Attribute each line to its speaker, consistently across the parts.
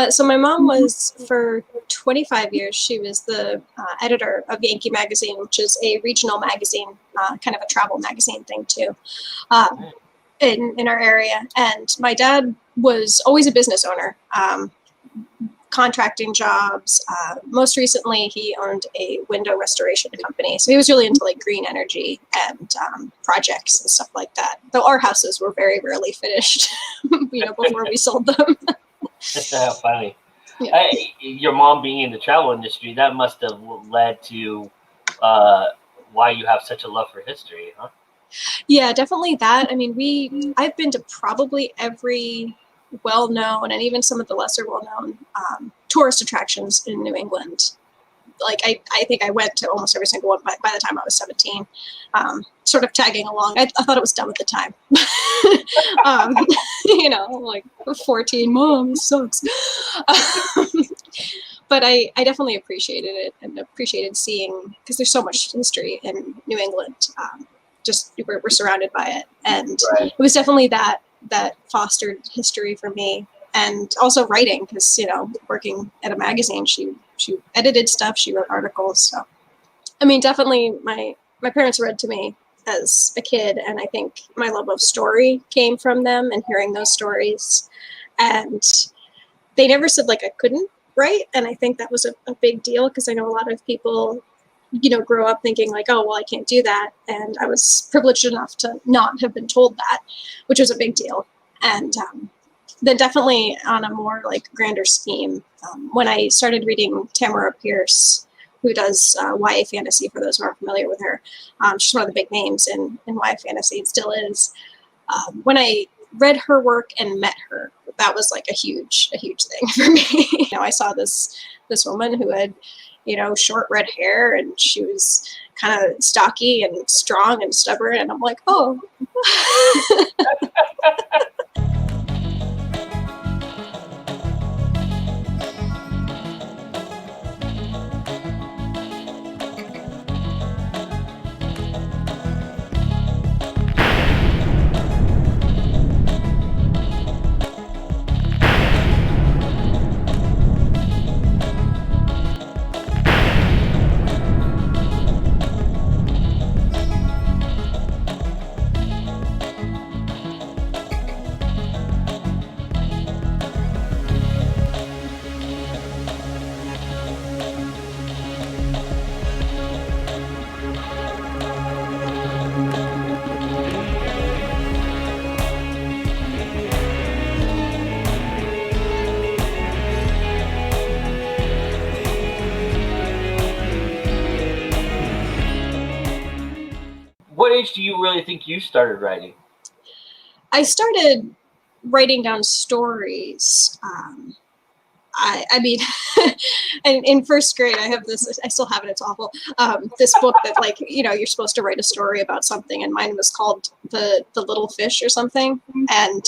Speaker 1: So my mom was, for 25 years, she was the editor of Yankee Magazine, which is a regional magazine, kind of a travel magazine thing too, in our area. And my dad was always a business owner, contracting jobs. Most recently, he owned a window restoration company. So he was really into like green energy and projects and stuff like that. Though our houses were very rarely finished, before we sold them.
Speaker 2: Funny.
Speaker 1: Yeah.
Speaker 2: Your mom being in the travel industry, that must have led to why you have such a love for history, huh?
Speaker 1: Yeah, definitely that. I mean, I've been to probably every well-known and even some of the lesser well-known tourist attractions in New England. Like I think I went to almost every single one by the time I was 17, sort of tagging along. I thought it was dumb at the time. Like 14, Mom, this sucks. But I definitely appreciated it and appreciated seeing, because there's so much history in New England. Just we're surrounded by it. And
Speaker 2: Right.
Speaker 1: It was definitely that fostered history for me. And also writing, because, working at a magazine, she edited stuff, she wrote articles. So, I mean, definitely my parents read to me as a kid, and I think my love of story came from them and hearing those stories. And they never said like I couldn't write, and I think that was a big deal, because I know a lot of people, grow up thinking like, oh, well, I can't do that. And I was privileged enough to not have been told that, which was a big deal. And then definitely on a more like grander scheme, when I started reading Tamara Pierce, who does YA fantasy, for those who aren't familiar with her, she's one of the big names in YA fantasy, it still is. When I read her work and met her, that was like a huge thing for me. I saw this woman who had, short red hair, and she was kind of stocky and strong and stubborn, and I'm like, oh.
Speaker 2: What age do you really think you started writing?
Speaker 1: I started writing down stories. I mean, and in first grade, I have this, I still have it, it's awful, this book that, like, you're supposed to write a story about something, and mine was called The Little Fish or something, and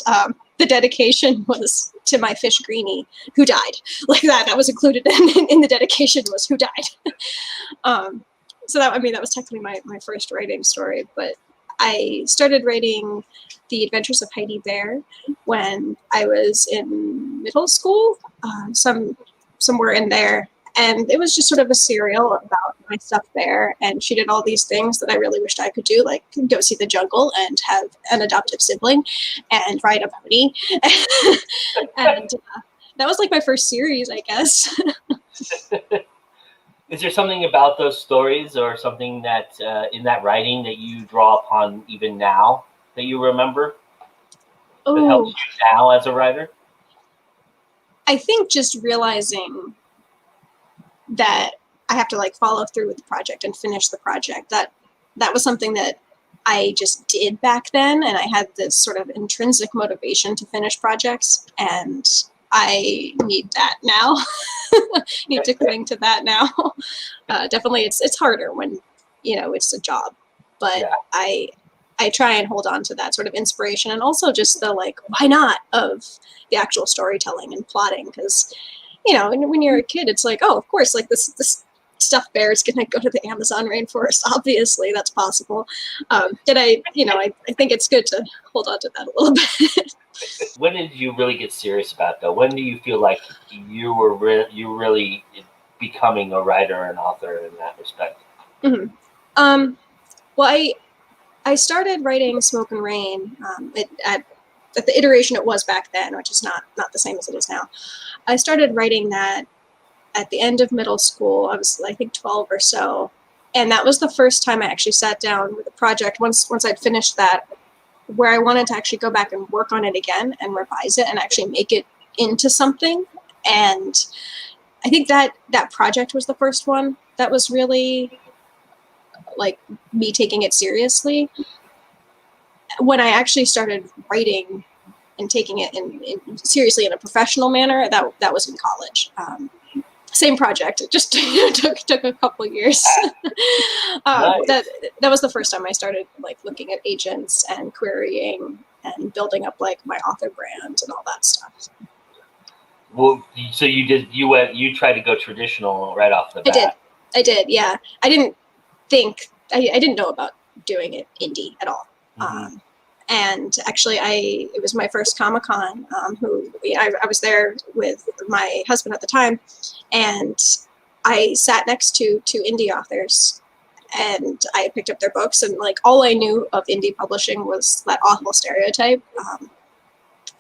Speaker 1: the dedication was to my fish Greenie, who died. Like that was included in the dedication, was who died. So that was technically my first writing story, but I started writing The Adventures of Heidi Bear when I was in middle school, somewhere in there. And it was just sort of a serial about my stuffed bear. And she did all these things that I really wished I could do, like go see the jungle and have an adoptive sibling and ride a pony. And that was like my first series, I guess.
Speaker 2: Is there something about those stories or something that in that writing that you draw upon even now that you remember that helps you now as a writer?
Speaker 1: I think just realizing that I have to like follow through with the project and finish the project. That was something that I just did back then, and I had this sort of intrinsic motivation to finish projects, and I need that now. Need to cling to that now. Definitely, it's harder when it's a job, but yeah. I try and hold on to that sort of inspiration, and also just the like, why not, of the actual storytelling and plotting, because when you're a kid, it's like, oh, of course, like this stuffed bear is gonna go to the Amazon rainforest. Obviously, that's possible. And I think it's good to hold on to that a little bit.
Speaker 2: When did you really get serious about it, though? When do you feel like you were really becoming a writer or an author in that respect?
Speaker 1: Mm-hmm. Well, I started writing Smoke and Rain at the iteration it was back then, which is not the same as it is now. I started writing that at the end of middle school. I was, I think, 12 or so. And that was the first time I actually sat down with a project once I'd finished that, where I wanted to actually go back and work on it again and revise it and actually make it into something. And I think that project was the first one that was really like me taking it seriously. When I actually started writing and taking it in seriously in a professional manner, that was in college. Same project, it just took a couple of years.
Speaker 2: Nice.
Speaker 1: That was the first time I started like looking at agents and querying and building up like my author brand and all that stuff.
Speaker 2: Well, so you tried to go traditional right off the bat.
Speaker 1: I did, yeah. I didn't know about doing it indie at all.
Speaker 2: Mm-hmm.
Speaker 1: And actually, it was my first Comic-Con. I was there with my husband at the time, and I sat next to two indie authors, and I picked up their books, and like all I knew of indie publishing was that awful stereotype.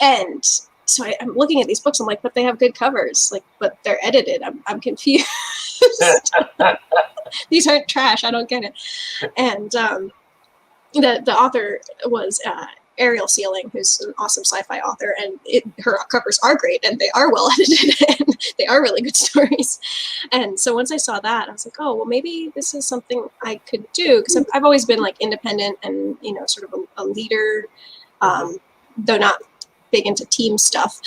Speaker 1: And so I'm looking at these books, I'm like, but they have good covers, like, but they're edited. I'm confused. These aren't trash. I don't get it. And the author was Ariel Sealing, who's an awesome sci-fi author, and her covers are great, and they are well edited, and they are really good stories. And so once I saw that, I was like, oh, well, maybe this is something I could do, because I've always been like independent and, you know, sort of a leader, though not big into team stuff.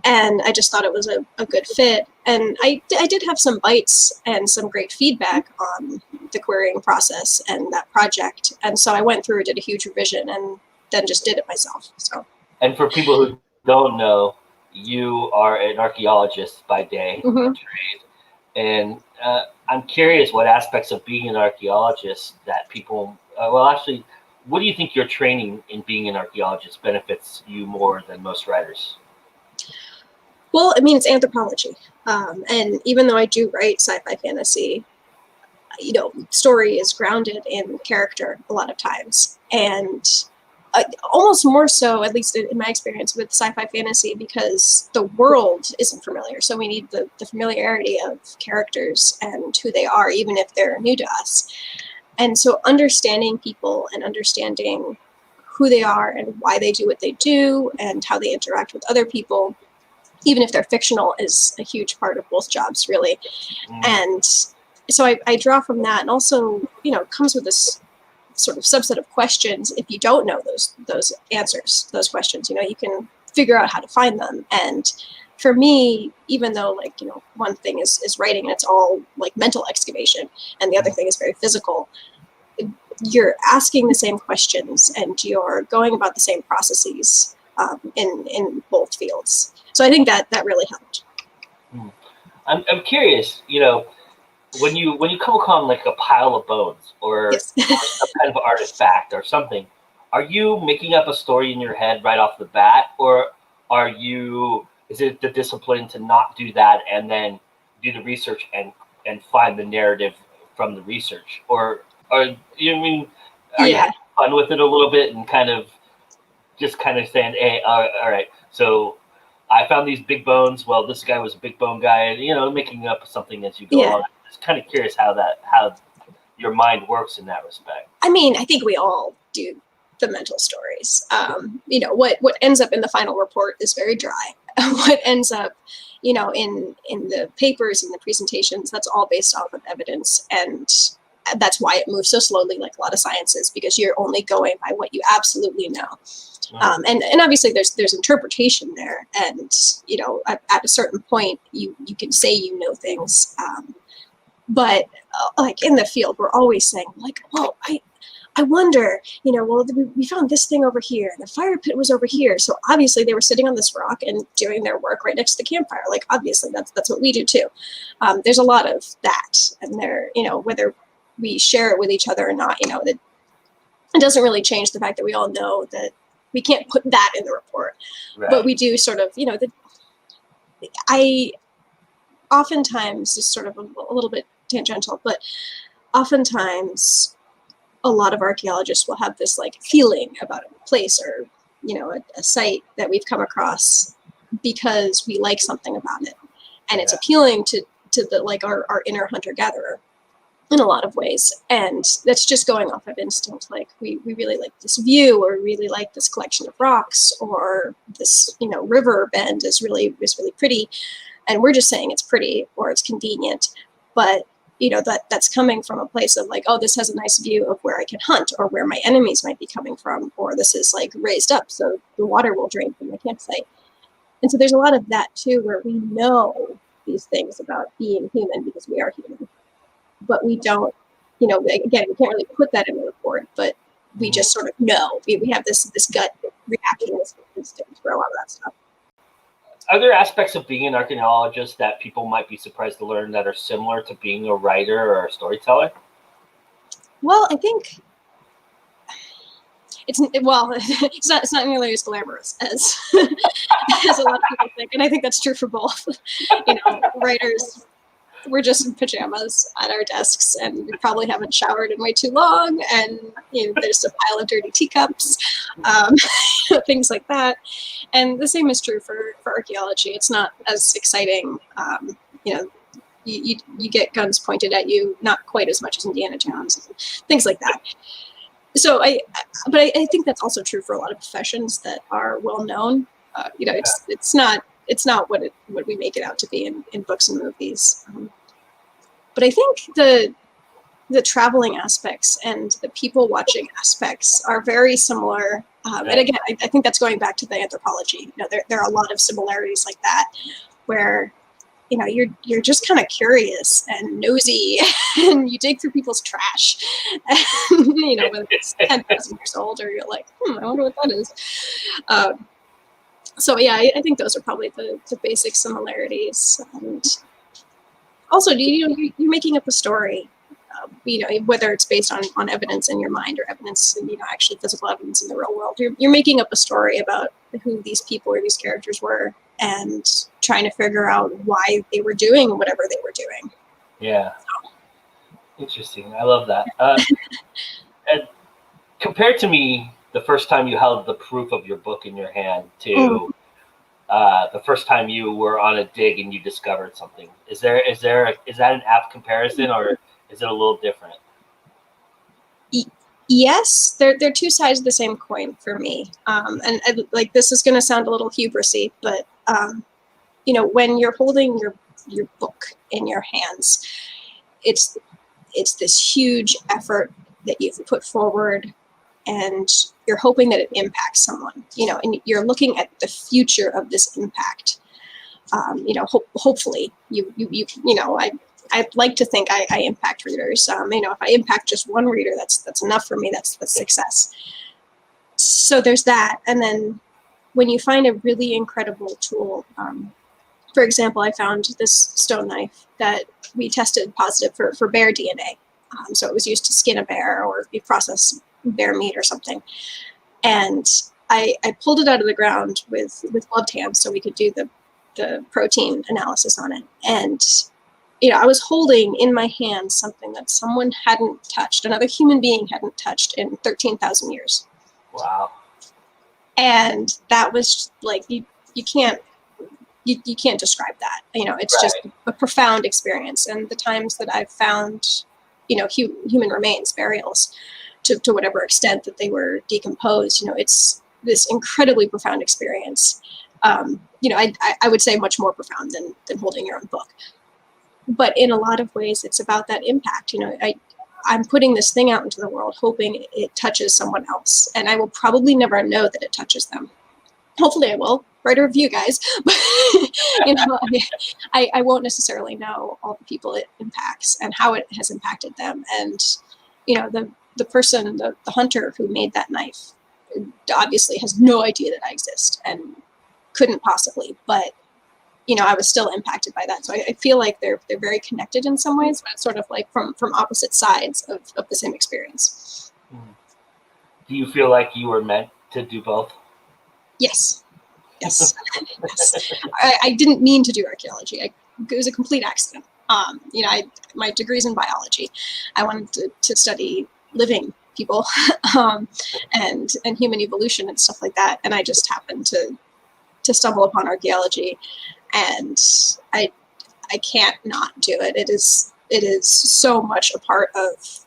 Speaker 1: And I just thought it was a good fit. And I did have some bites and some great feedback on the querying process and that project. And so I went through, did a huge revision, and then just did it myself. So.
Speaker 2: And for people who don't know, you are an archaeologist by day, by trade. And I'm curious what aspects of being an archaeologist that people, actually, what do you think your training in being an archaeologist benefits you more than most writers?
Speaker 1: Well, I mean, it's anthropology. And even though I do write sci-fi fantasy, you know, story is grounded in character a lot of times. And almost more so, at least in my experience with sci-fi fantasy, because the world isn't familiar. So we need the familiarity of characters and who they are, even if they're new to us. And so understanding people and understanding who they are and why they do what they do and how they interact with other people, even if they're fictional, is a huge part of both jobs, really. And so I draw from that, and also, you know, it comes with this sort of subset of questions. If you don't know those answers, those questions, you know, you can figure out how to find them. And for me, even though, like, you know, one thing is writing and it's all like mental excavation, and the other thing is very physical, you're asking the same questions and you're going about the same processes in both fields. So I think that really helped.
Speaker 2: I'm curious, you know, when you come upon like a pile of bones or some kind of artifact or something, are you making up a story in your head right off the bat, or is it the discipline to not do that and then do the research and find the narrative from the research? Or are you having fun with it a little bit and kind of saying, hey, all right, so I found these big bones. Well, this guy was a big bone guy, and, you know, making up something as you go on. I'm just kind of curious how your mind works in that respect.
Speaker 1: I mean, I think we all do the mental stories. You know, what ends up in the final report is very dry. What ends up, you know, in the papers and the presentations, that's all based off of evidence, and that's why it moves so slowly, like a lot of sciences, because you're only going by what you absolutely know. And obviously there's interpretation there, and, you know, at a certain point you can say you know things, but like in the field we're always saying like, well, I wonder, you know, well, we found this thing over here, and the fire pit was over here, so obviously they were sitting on this rock and doing their work right next to the campfire. Like, obviously that's what we do too. There's a lot of that, and there, you know, whether we share it with each other or not, you know, that it doesn't really change the fact that we all know that we can't put that in the report, but we do sort of, I oftentimes, is sort of a little bit tangential, but oftentimes a lot of archaeologists will have this like feeling about a place or, a site that we've come across because we like something about it. And it's appealing to the, like our inner hunter-gatherer in a lot of ways. And that's just going off of instinct. Like we really like this view, or really like this collection of rocks, or this, river bend is really pretty. And we're just saying it's pretty or it's convenient. But that's coming from a place of like, oh, this has a nice view of where I can hunt, or where my enemies might be coming from, or this is like raised up so the water will drain from the campsite. And so there's a lot of that too, where we know these things about being human because we are human, but we don't, again, we can't really put that in the report, but we just sort of know. We have this gut reaction, this instinct for a lot of that stuff.
Speaker 2: Are there aspects of being an archaeologist that people might be surprised to learn that are similar to being a writer or a storyteller?
Speaker 1: Well, I think it's not nearly as glamorous as as a lot of people think, and I think that's true for both. Writers, we're just in pajamas at our desks, and we probably haven't showered in way too long, and there's a pile of dirty teacups, things like that. And the same is true for archaeology. It's not as exciting. You get guns pointed at you, not quite as much as Indiana Jones, things like that. So I think that's also true for a lot of professions that are well known. It's not what we make it out to be in books and movies. But I think the traveling aspects and the people watching aspects are very similar. And again, I think that's going back to the anthropology. There are a lot of similarities like that, where you're just kind of curious and nosy, and you dig through people's trash. And, whether it's 10,000 years old, or you're like, I wonder what that is. So yeah, I think those are probably the basic similarities. And also, you're making up a story. Whether it's based on evidence in your mind, or evidence, actually physical evidence in the real world, you're making up a story about who these people or these characters were, and trying to figure out why they were doing whatever they were doing.
Speaker 2: Yeah. Interesting. I love that. And compared to me, the first time you held the proof of your book in your hand to the first time you were on a dig and you discovered something, is that an apt comparison, or is it a little different?
Speaker 1: Yes, they're two sides of the same coin for me. And like, this is going to sound a little hubrisy, but when you're holding your book in your hands, it's this huge effort that you've put forward, and you're hoping that it impacts someone. And you're looking at the future of this impact. Hopefully, I'd like to think I impact readers. If I impact just one reader, that's enough for me. That's success. So there's that. And then when you find a really incredible tool, for example, I found this stone knife that we tested positive for bear DNA. So it was used to skin a bear or process bear meat or something. And I pulled it out of the ground with gloved hands so we could do the protein analysis on it. And I was holding in my hand something that someone hadn't touched, another human being hadn't touched in 13,000 years.
Speaker 2: Wow.
Speaker 1: And that was like, you can't describe that. It's just a profound experience. And the times that I've found, human remains, burials, to whatever extent that they were decomposed, it's this incredibly profound experience. I would say much more profound than holding your own book. But in a lot of ways, it's about that impact. I'm putting this thing out into the world, hoping it touches someone else. And I will probably never know that it touches them. Hopefully I will write a review, guys. But, I won't necessarily know all the people it impacts and how it has impacted them. And, the person, the hunter who made that knife obviously has no idea that I exist and couldn't possibly. But I was still impacted by that. So I feel like they're very connected in some ways, but it's sort of like from opposite sides of the same experience.
Speaker 2: Do you feel like you were meant to do both?
Speaker 1: Yes. Yes. Yes. I didn't mean to do archaeology. It was a complete accident. My degree's in biology. I wanted to study living people and human evolution and stuff like that. And I just happened to stumble upon archaeology, and I can't not do it. It is so much a part of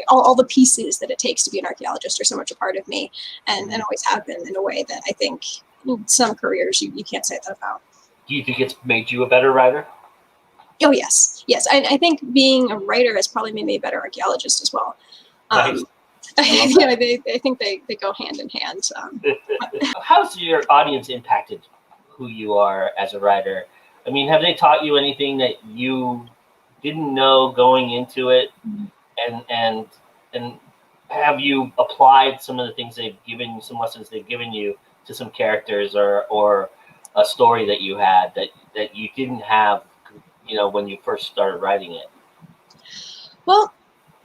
Speaker 1: all the pieces that it takes to be an archaeologist are so much a part of me, and always have been, in a way that I think some careers you can't say that about.
Speaker 2: Do you think it's made you a better writer?
Speaker 1: Oh, yes. I think being a writer has probably made me a better archaeologist as well.
Speaker 2: Nice.
Speaker 1: I think they go hand in hand.
Speaker 2: How's your audience impacted who you are as a writer? I mean, have they taught you anything that you didn't know going into it? And have you applied some of the things some lessons they've given you to some characters or a story that you had that you didn't have, when you first started writing it?
Speaker 1: Well,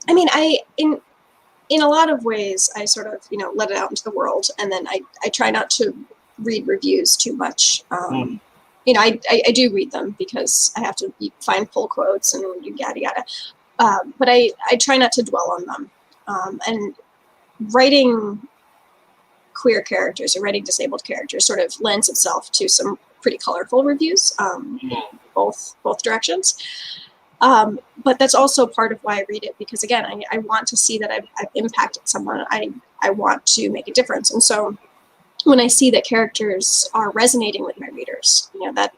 Speaker 1: I mean, in a lot of ways, I sort of, let it out into the world, and then I try not to read reviews too much. I do read them because I have to find pull quotes and yada yada. But I try not to dwell on them. And writing queer characters or writing disabled characters sort of lends itself to some pretty colorful reviews, both directions. But that's also part of why I read it, because again, I want to see that I've impacted someone. I want to make a difference. And so when I see that characters are resonating with my readers,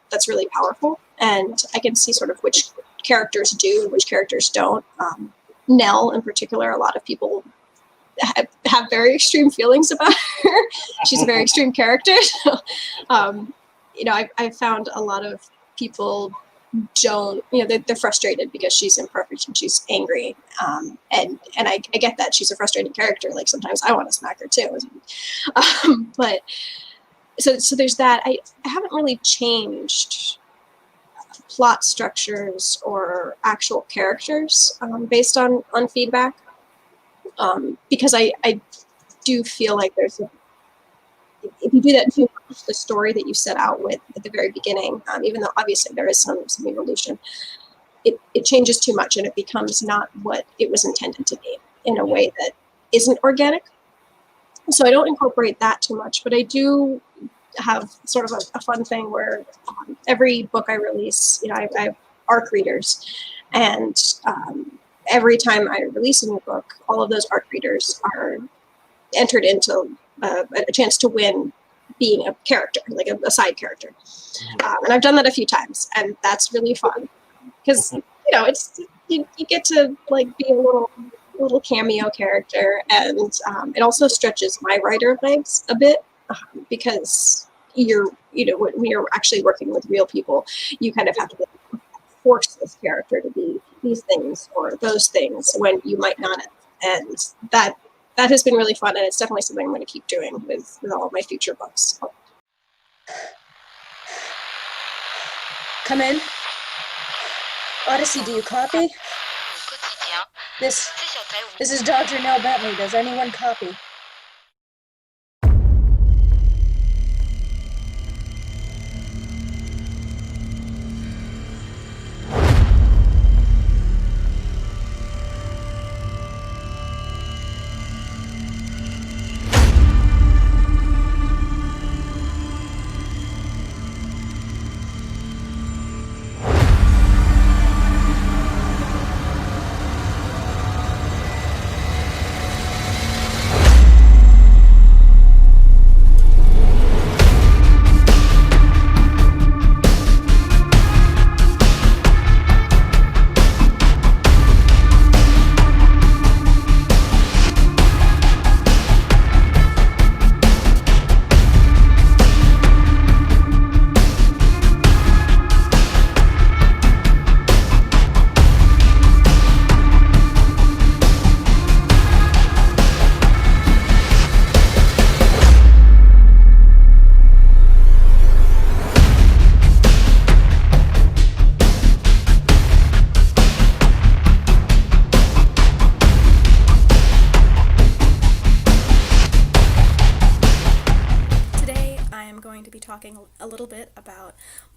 Speaker 1: that's really powerful. And I can see sort of which characters do and which characters don't. Nell in particular, a lot of people have very extreme feelings about her. She's a very extreme character. I found a lot of people don't, they're frustrated because she's imperfect and she's angry. And I get that she's a frustrating character. Like sometimes I want to smack her too. But so there's that. I haven't really changed plot structures or actual characters based on feedback, because I do feel like if you do that too much, the story that you set out with at the very beginning, even though obviously there is some evolution, it changes too much and it becomes not what it was intended to be in a way that isn't organic. So I don't incorporate that too much, but I do have sort of a fun thing where every book I release, I have ARC readers, and every time I release a new book, all of those ARC readers are entered into a chance to win being a character, like a side character. And I've done that a few times, and that's really fun because it's you get to like be a little cameo character, and it also stretches my writer legs a bit, because when you're actually working with real people, you kind of have to force this character to be these things or those things when you might not have. And that has been really fun, and it's definitely something I'm going to keep doing with all of my future books.
Speaker 3: Come in. Odyssey, do you copy? This is Dr. Nell Bentley. Does anyone copy?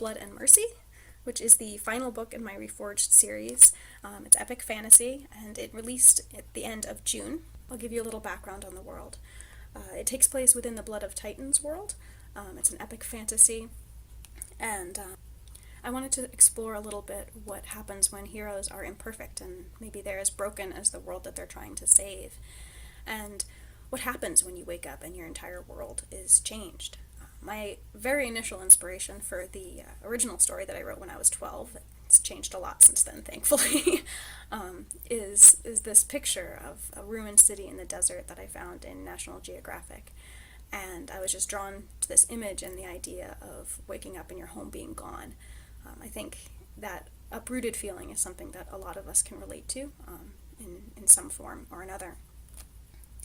Speaker 1: Blood and Mercy, which is the final book in my Reforged series. It's epic fantasy, and it released at the end of June. I'll give you a little background on the world. It takes place within the Blood of Titans world. It's an epic fantasy, and I wanted to explore a little bit what happens when heroes are imperfect and maybe they're as broken as the world that they're trying to save. And what happens when you wake up and your entire world is changed. My very initial inspiration for the original story that I wrote when I was 12, it's changed a lot since then, thankfully, is this picture of a ruined city in the desert that I found in National Geographic. And I was just drawn to this image and the idea of waking up and your home being gone. I think that uprooted feeling is something that a lot of us can relate to in some form or another.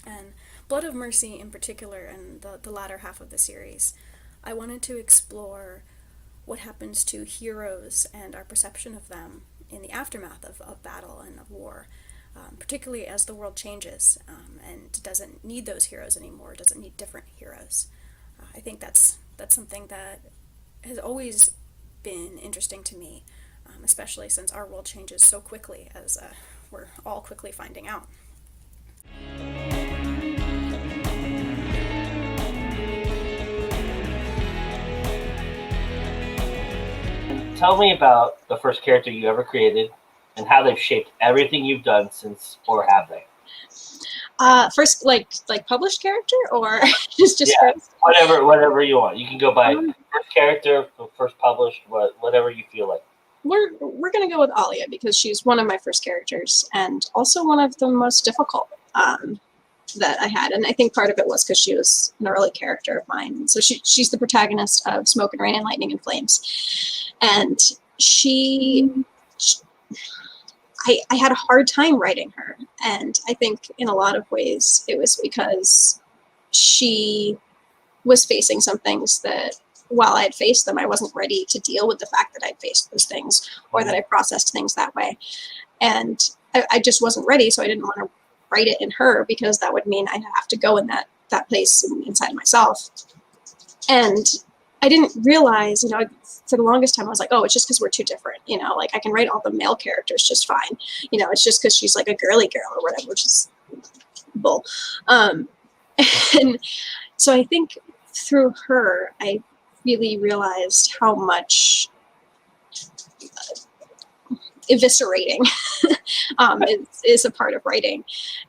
Speaker 1: And Blood of Mercy in particular, and the latter half of the series, I wanted to explore what happens to heroes and our perception of them in the aftermath of battle and of war, particularly as the world changes and doesn't need those heroes anymore, doesn't need different heroes. I think that's something that has always been interesting to me, especially since our world changes so quickly, as we're all quickly finding out.
Speaker 2: Tell me about the first character you ever created and how they've shaped everything you've done since, or have they?
Speaker 1: First, like published character, or just
Speaker 2: yeah,
Speaker 1: first?
Speaker 2: whatever you want. You can go by first character, first published, whatever you feel like.
Speaker 1: We're gonna go with Alia because she's one of my first characters and also one of the most difficult that I had, and I think part of it was because she was an early character of mine. And so she's the protagonist of Smoke and Rain and Lightning and Flames, and I had a hard time writing her, and I think in a lot of ways it was because she was facing some things that, while I had faced them, I wasn't ready to deal with the fact that I'd faced those things or that I processed things that way. And I just wasn't ready, so I didn't want to write it in her because that would mean I'd have to go in that place inside myself. And I didn't realize, for the longest time I was like, oh, it's just because we're too different, like I can write all the male characters just fine, it's just because she's like a girly girl or whatever, which is bull. And so I think through her I really realized how much eviscerating is a part of writing.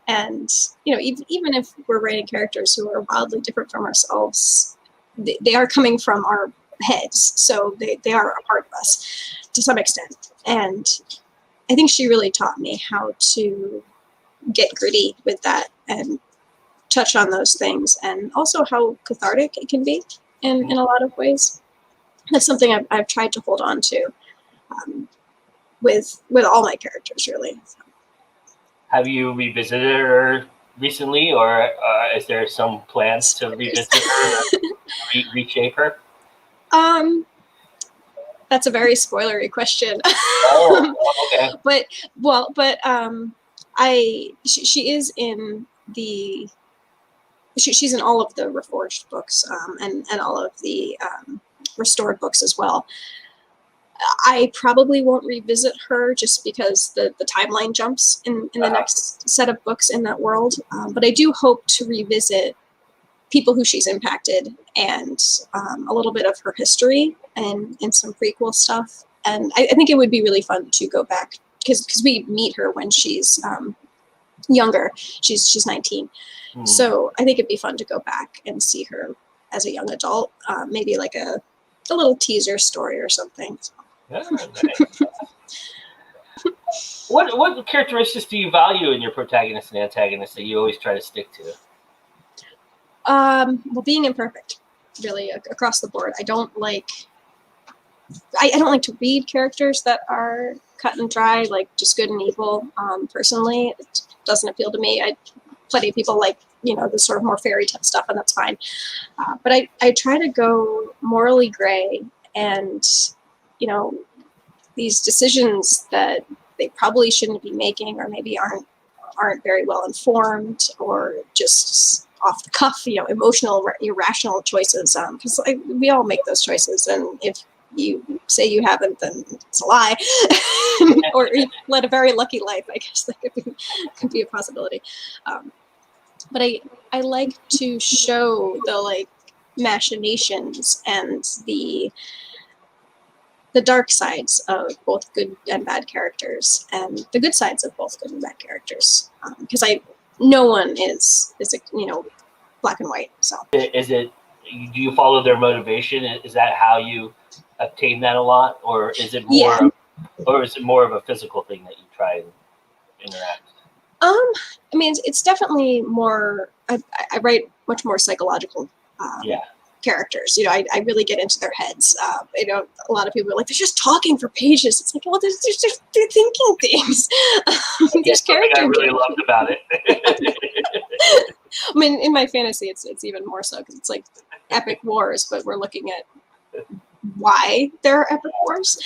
Speaker 1: And even if we're writing characters who are wildly different from ourselves, they are coming from our heads, so they are a part of us to some extent. And I think she really taught me how to get gritty with that and touch on those things, and also how cathartic it can be in a lot of ways. That's something I've tried to hold on to with all my characters, really.
Speaker 2: Have you revisited her recently, or is there some plans to revisit her, reshape her?
Speaker 1: That's a very spoilery question.
Speaker 2: Okay.
Speaker 1: She is in the. She's in all of the Reforged books and all of the restored books as well. I probably won't revisit her just because the timeline jumps in the next set of books in that world. But I do hope to revisit people who she's impacted and a little bit of her history and some prequel stuff. And I think it would be really fun to go back because we meet her when she's younger. She's 19. So I think it'd be fun to go back and see her as a young adult, maybe like a little teaser story or something.
Speaker 2: Yeah, nice. What characteristics do you value in your protagonist and antagonist that you always try to stick to?
Speaker 1: Well, being imperfect, really, across the board. I don't like to read characters that are cut and dry, like just good and evil. Personally, it doesn't appeal to me. Plenty of people like, the sort of more fairy tale stuff, and that's fine. But I try to go morally gray, and, these decisions that they probably shouldn't be making, or maybe aren't very well informed, or just off the cuff, emotional, irrational choices. Because we all make those choices, and if you say you haven't, then it's a lie. Or you led a very lucky life, I guess that could be a possibility. But I like to show the like machinations and the dark sides of both good and bad characters, and the good sides of both good and bad characters. Because no one is black and white. So
Speaker 2: is it? Do you follow their motivation? Is that how you obtain that a lot, or is it more?
Speaker 1: Yeah.
Speaker 2: Or is it more of a physical thing that you try and interact?
Speaker 1: I mean, it's definitely more. I write much more psychological. Characters, I really get into their heads. A lot of people are like, they're just talking for pages. It's like, well, they're thinking things. There's character.
Speaker 2: I really loved about it.
Speaker 1: I mean, in my fantasy, it's even more so because it's like epic wars, but we're looking at why there are epic wars.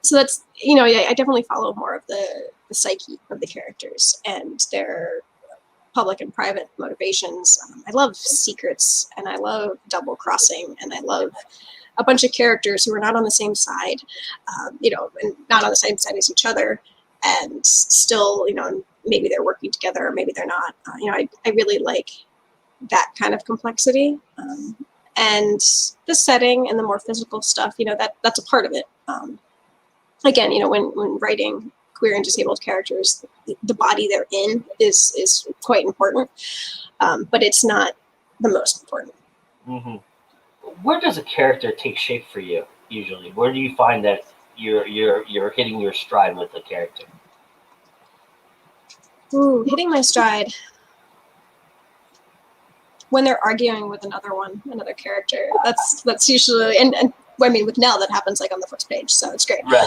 Speaker 1: So that's I definitely follow more of the psyche of the characters and their public and private motivations. I love secrets, and I love double crossing, and I love a bunch of characters who are not on the same side, and not on the same side as each other, and still, maybe they're working together or maybe they're not. I really like that kind of complexity, and the setting and the more physical stuff. That's a part of it. Again, when writing queer and disabled characters, the body they're in is quite important, but it's not the most important.
Speaker 2: Mm-hmm. Where does a character take shape for you usually? Where do you find that you're hitting your stride with the character?
Speaker 1: Ooh, hitting my stride when they're arguing with another character. That's usually and I mean, with Nell, that happens like on the first page, so it's great. Right.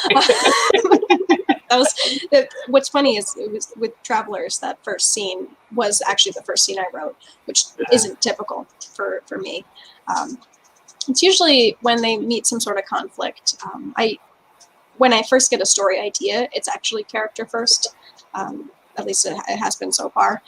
Speaker 1: What's funny is it was with Travelers, that first scene was actually the first scene I wrote, which isn't typical for me. It's usually when they meet some sort of conflict. When I first get a story idea, it's actually character first. At least it has been so far.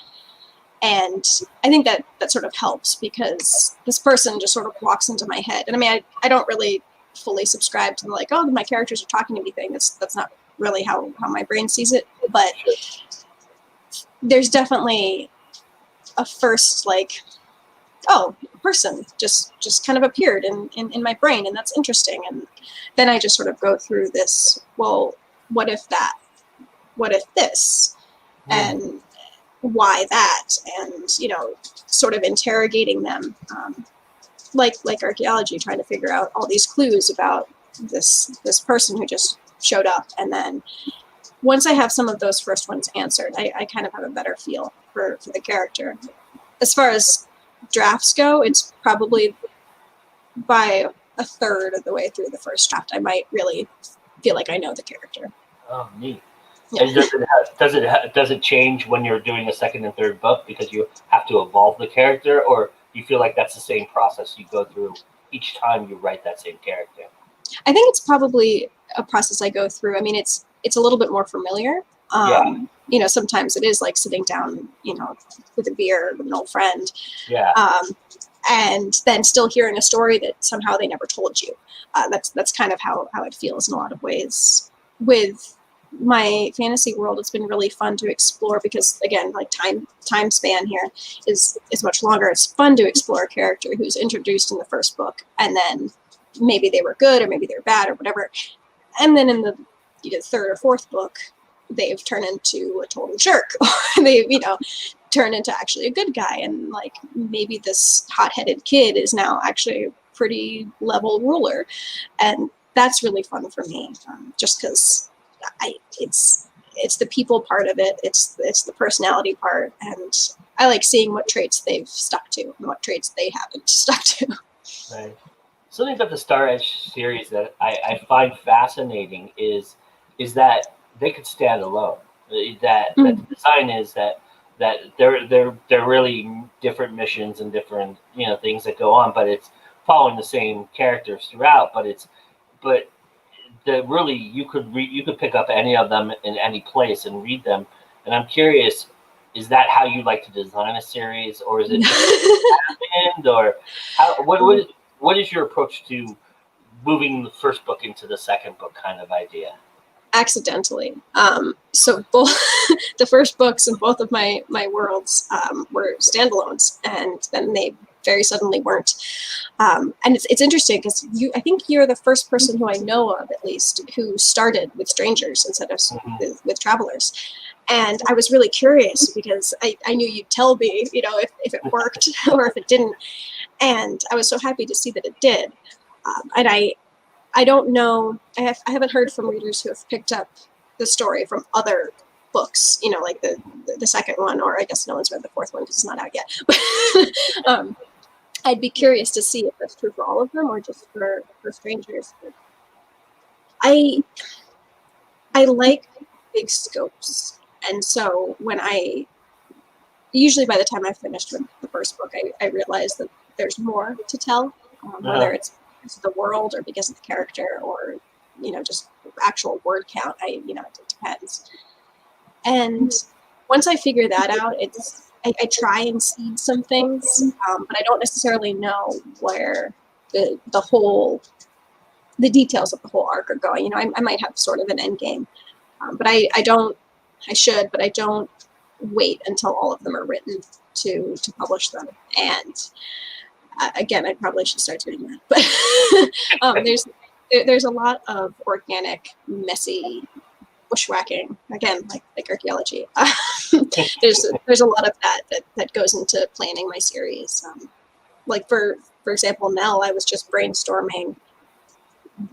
Speaker 1: And I think that sort of helps because this person just sort of walks into my head. And I mean, I don't really fully subscribe to the like, oh, my characters are talking to me thing. That's not really how my brain sees it. But there's definitely a first like, oh, a person just kind of appeared in my brain, and that's interesting. And then I just sort of go through this, well, what if that? What if this? And why that? And, sort of interrogating them, like archaeology, trying to figure out all these clues about this person who just showed up. And then once I have some of those first ones answered, I kind of have a better feel for the character. As far as drafts go, it's probably by a third of the way through the first draft, I might really feel like I know the character.
Speaker 2: Oh, neat.
Speaker 1: Yeah.
Speaker 2: And does it change when you're doing a second and third book because you have to evolve the character, or you feel like that's the same process you go through each time you write that same character?
Speaker 1: I think it's probably a process I go through. I mean, it's a little bit more familiar. Sometimes it is like sitting down, with a beer with an old friend.
Speaker 2: Yeah.
Speaker 1: And then still hearing a story that somehow they never told you. That's kind of how it feels in a lot of ways. With my fantasy world, it's been really fun to explore because, again, like time span here is much longer. It's fun to explore a character who's introduced in the first book, and then maybe they were good or maybe they're bad or whatever, and then in the third or fourth book, they've turned into a total jerk. They've turned into actually a good guy, and like maybe this hot-headed kid is now actually a pretty level ruler, and that's really fun for me, just because it's the people part of it, it's the personality part, and I like seeing what traits they've stuck to and what traits they haven't stuck to.
Speaker 2: Right. Something about the STARSEDGE series that I find fascinating is that they could stand alone. That the design is that they're really different missions and different things that go on, but it's following the same characters throughout. But really you could pick up any of them in any place and read them. And I'm curious, is that how you like to design a series, or is it just happened, or what is your approach to moving the first book into the second book kind of idea?
Speaker 1: Accidentally. So both the first books in both of my worlds were standalones, and then they very suddenly weren't. And it's interesting because I think you're the first person who I know of, at least, who started with strangers instead of with travelers. And I was really curious because I knew you'd tell me, if it worked or if it didn't. And I was so happy to see that it did. And I don't know, I haven't heard from readers who have picked up the story from other books, like the second one, or I guess no one's read the fourth one because it's not out yet. But I'd be curious to see if that's true for all of them or just for strangers. I like big scopes. And so usually by the time I finished with the first book, I realized that there's more to tell, whether it's because of the world or because of the character or, just actual word count. It depends. And once I figure that out, I try and seed some things, but I don't necessarily know where the details of the whole arc are going. I might have sort of an end game, but I should, but I don't wait until all of them are written to publish them. And again, I probably should start doing that. But there's a lot of organic, messy bushwhacking. Again, like archaeology. There's a lot of that goes into planning my series. Like for example, Nell, I was just brainstorming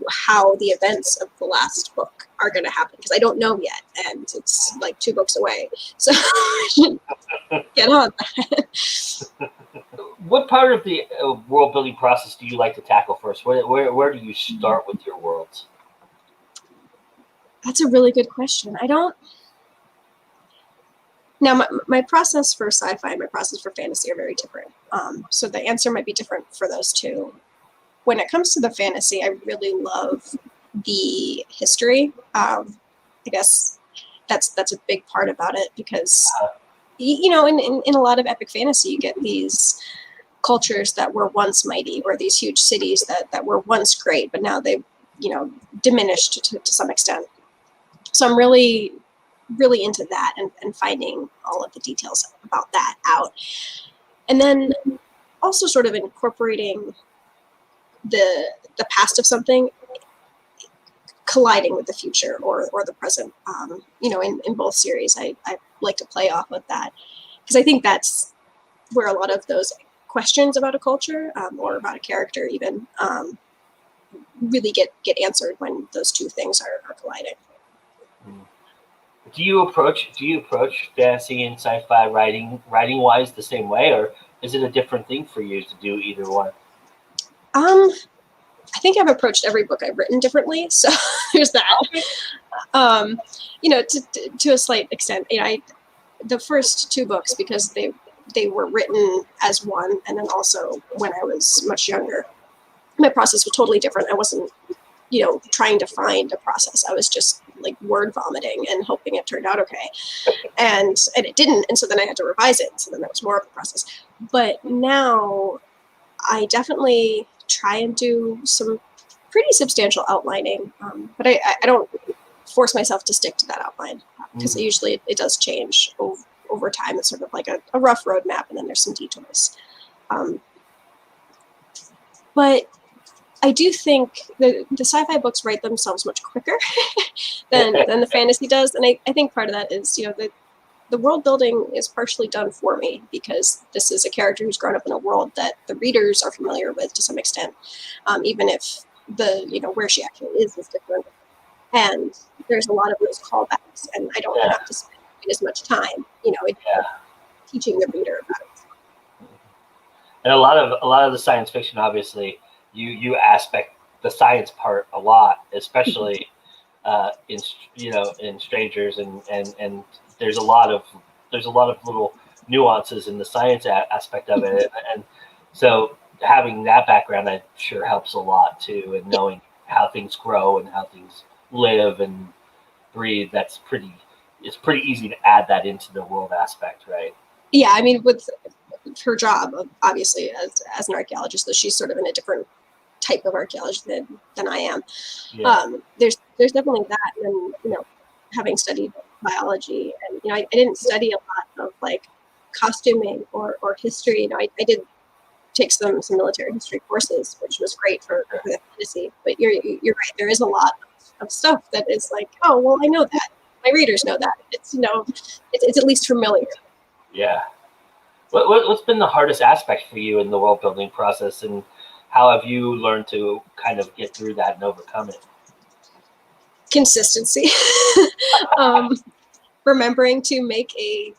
Speaker 1: how the events of the last book are going to happen because I don't know yet, and it's like 2 books away. So I should get on that.
Speaker 2: What part of the world building process do you like to tackle first? Where do you start with your worlds?
Speaker 1: That's a really good question. Now, my process for sci-fi and my process for fantasy are very different. So the answer might be different for those two. When it comes to the fantasy, I really love the history. I guess that's a big part about it because, in a lot of epic fantasy, you get these cultures that were once mighty or these huge cities that were once great, but now they've, diminished to some extent. So I'm really, really into that and finding all of the details about that out. And then also sort of incorporating the past of something colliding with the future or the present. In both series, I like to play off of that because I think that's where a lot of those questions about a culture or about a character even really get answered when those two things are colliding.
Speaker 2: Do you approach fantasy and sci-fi writing wise the same way, or is it a different thing for you to do either one?
Speaker 1: I think I've approached every book I've written differently, so there's that. To a slight extent, the first 2 books, because they were written as one, and then also when I was much younger, my process was totally different. I wasn't, trying to find a process. I was just like word vomiting and hoping it turned out okay, and it didn't, and so then I had to revise it. So then that was more of a process. But now I definitely try and do some pretty substantial outlining, but I don't force myself to stick to that outline because usually it does change over time. It's sort of like a rough roadmap, and then there's some detours. But I do think the sci-fi books write themselves much quicker than the fantasy does, and I think part of that is the world building is partially done for me because this is a character who's grown up in a world that the readers are familiar with to some extent, even if where she actually is different. And there's a lot of those callbacks, and I don't have to spend as much time, teaching the reader about it.
Speaker 2: And a lot of the science fiction, obviously, you aspect the science part a lot, especially in Strangers, and there's a lot of little nuances in the science aspect of it, and so having that background, I'm sure, helps a lot too, and knowing how things grow and how things live and breathe. It's pretty easy to add that into the world aspect, right?
Speaker 1: Yeah, I mean, with her job, obviously, as an archaeologist, though, she's sort of in a different type of archaeologist than I am.
Speaker 2: Yeah.
Speaker 1: There's definitely that, and then, having studied biology, and I didn't study a lot of like costuming or history. I did take some military history courses, which was great for the fantasy. But you're right. There is a lot of stuff that is like, oh well, I know that. My readers know that. It's it's at least familiar.
Speaker 2: Yeah. What's been the hardest aspect for you in the world building process, and how have you learned to kind of get through that and overcome it?
Speaker 1: Consistency. Remembering to make a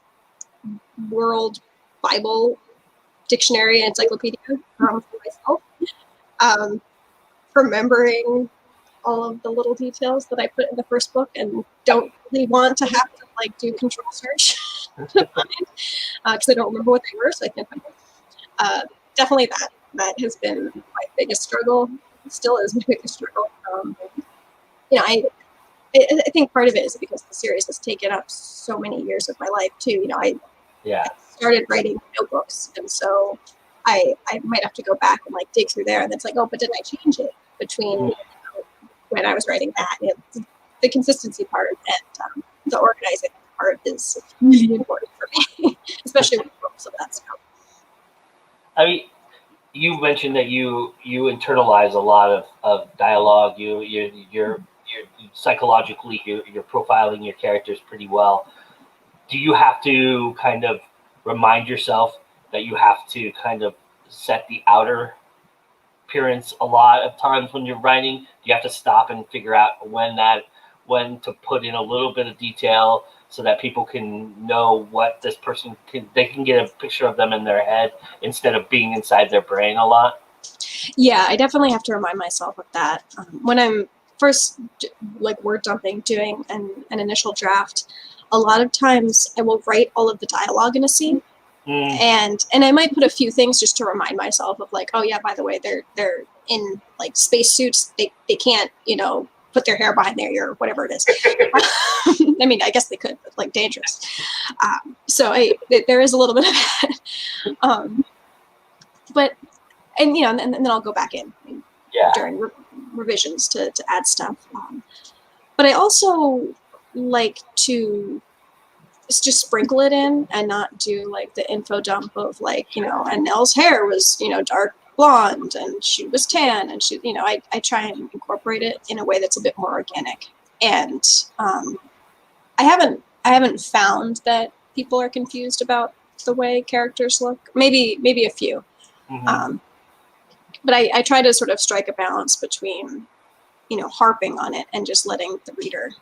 Speaker 1: world Bible dictionary and encyclopedia for myself. Remembering all of the little details that I put in the first book and don't really want to have to like do control search to find, because I don't remember what they were, so I can't find them. Definitely that has been my biggest struggle. Still is my biggest struggle. I think part of it is because the series has taken up so many years of my life too. I started writing notebooks, and so I might have to go back and like dig through there, and it's like, oh, but did I change it between when I was writing that? The consistency part and the organizing part is really important for me, especially with books of that stuff.
Speaker 2: I mean, you mentioned that you internalize a lot of dialogue. You're psychologically you're profiling your characters pretty well. Do you have to kind of remind yourself that you have to kind of set the outer appearance a lot of times when you're writing? Do you have to stop and figure out when to put in a little bit of detail so that people can know what this person they can get a picture of them in their head instead of being inside their brain a lot?
Speaker 1: Yeah, I definitely have to remind myself of that. When I'm first like word dumping, doing an initial draft, a lot of times I will write all of the dialogue in a scene. And I might put a few things just to remind myself of like, oh yeah, by the way, they're in like spacesuits. They can't, put their hair behind their ear or whatever it is. I mean, I guess they could, but like dangerous. So there is a little bit of that. But and then I'll go back in during revisions to add stuff. But I also like to just sprinkle it in and not do like the info dump of like, and Nell's hair was, dark blonde and she was tan, and she, I try and incorporate it in a way that's a bit more organic. And I haven't found that people are confused about the way characters look. Maybe a few. But I try to sort of strike a balance between, harping on it and just letting the reader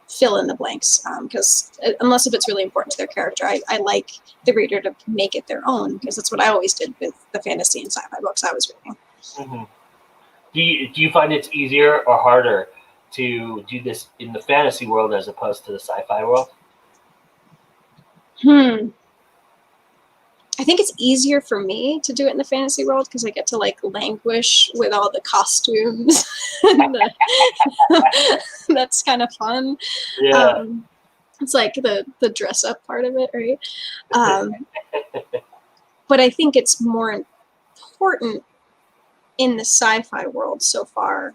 Speaker 1: fill in the blanks, because unless if it's really important to their character, I like the reader to make it their own, because that's what I always did with the fantasy and sci-fi books I was reading.
Speaker 2: Do you find it's easier or harder to do this in the fantasy world as opposed to the sci-fi world?
Speaker 1: I think it's easier for me to do it in the fantasy world because I get to like languish with all the costumes. And that's kind of fun.
Speaker 2: Yeah.
Speaker 1: It's like the dress up part of it, right? But I think it's more important in the sci-fi world so far,